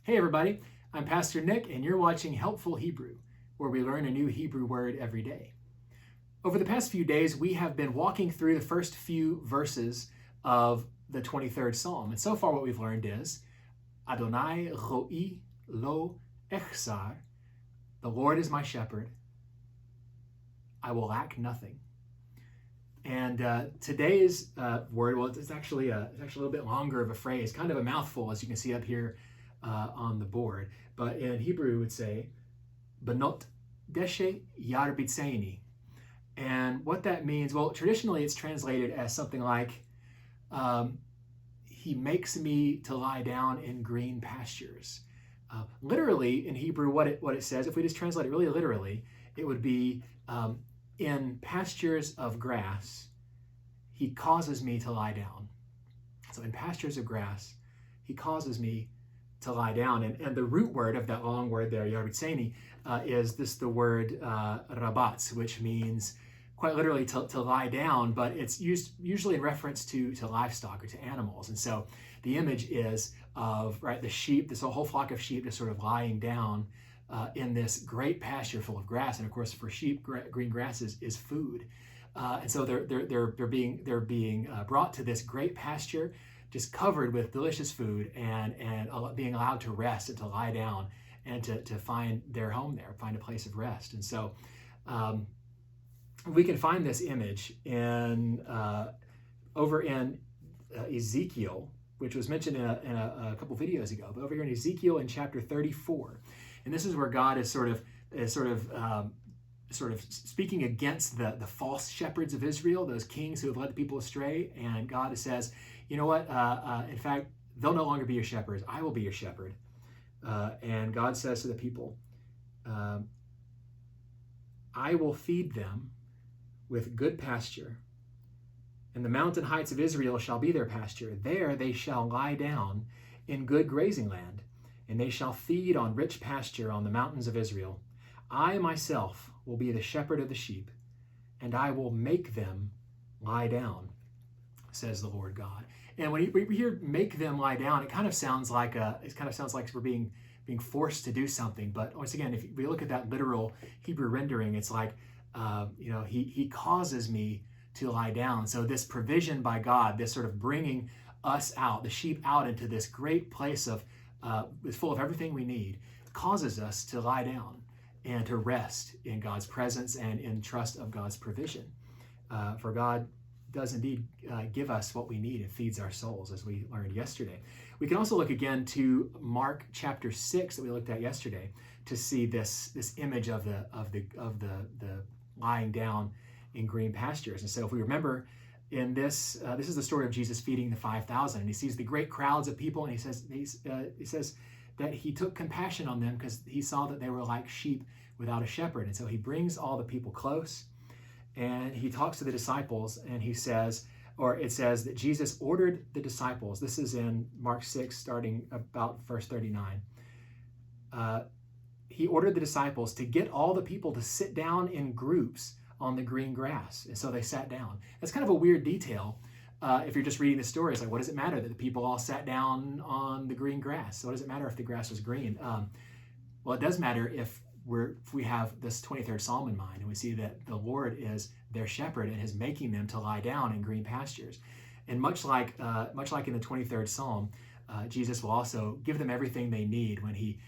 Hey everybody, I'm Pastor Nick and you're watching Helpful Hebrew, where we learn a new Hebrew word every day. Over the past few days, we have been walking through the first few verses of the 23rd Psalm. And so far what we've learned is, Adonai ro'i lo echsar, the Lord is my shepherd, I will lack nothing. And today's word, well, it's actually a little bit longer of a phrase, kind of a mouthful, as you can see up here on the board. But in Hebrew, it would say, Binot Deshe Yarbitzeni. And what that means, well, traditionally it's translated as something like, he makes me to lie down in green pastures. Literally, in Hebrew, what it says, if we just translate it really literally, it would be, in pastures of grass, he causes me to lie down. So in pastures of grass, he causes me to lie down. And the root word of that long word there, yarbitzeni, is the word rabatz, which means quite literally to lie down, but it's used usually in reference to livestock or to animals. And so the image is of, right, the sheep, this whole flock of sheep just sort of lying down in this great pasture full of grass. And of course, for sheep, green grass is food. And so they're being brought to this great pasture, just covered with delicious food, and being allowed to rest and to lie down and to find their home there, find a place of rest. And so we can find this image over in Ezekiel, which was mentioned in a couple videos ago, but over here in Ezekiel in chapter 34. And this is where God is sort of speaking against the false shepherds of Israel, those kings who have led the people astray. And God says, you know what? In fact, they'll no longer be your shepherds. I will be your shepherd. And God says to the people, I will feed them with good pasture, and the mountain heights of Israel shall be their pasture. There they shall lie down in good grazing land, and they shall feed on rich pasture on the mountains of Israel. I myself will be the shepherd of the sheep, and I will make them lie down, says the Lord God. And when we hear "make them lie down," it kind of sounds like we're being forced to do something. But once again, if we look at that literal Hebrew rendering, it's like, he causes me to lie down. So this provision by God, this sort of bringing us out, the sheep out into this great place of full of everything we need, causes us to lie down and to rest in God's presence and in trust of God's provision. For God does indeed give us what we need and feeds our souls, as we learned yesterday. We can also look again to Mark chapter 6 that we looked at yesterday to see this image of the lying down in green pastures. And so if we remember in this is the story of Jesus feeding the 5,000, and he sees the great crowds of people, and he says that he took compassion on them because he saw that they were like sheep without a shepherd. And so he brings all the people close, and he talks to the disciples, and it says that Jesus ordered the disciples, this is in Mark 6, starting about verse 39, he ordered the disciples to get all the people to sit down in groups on the green grass. And so they sat down. That's kind of a weird detail. If you're just reading the story, it's like, what does it matter that the people all sat down on the green grass? So what does it matter if the grass was green? Well, it does matter if we have this 23rd Psalm in mind, and we see that the Lord is their shepherd and is making them to lie down in green pastures. And much like in the 23rd Psalm, Jesus will also give them everything they need when he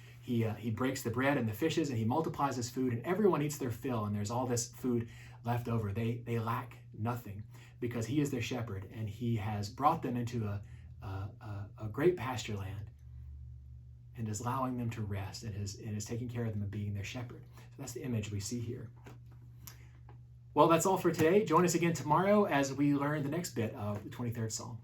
breaks the bread and the fishes, and he multiplies his food, and everyone eats their fill, and there's all this food left over. They lack nothing because he is their shepherd, and he has brought them into a great pasture land and is allowing them to rest and is taking care of them and being their shepherd. So that's the image we see here. Well, that's all for today. Join us again tomorrow as we learn the next bit of the 23rd Psalm.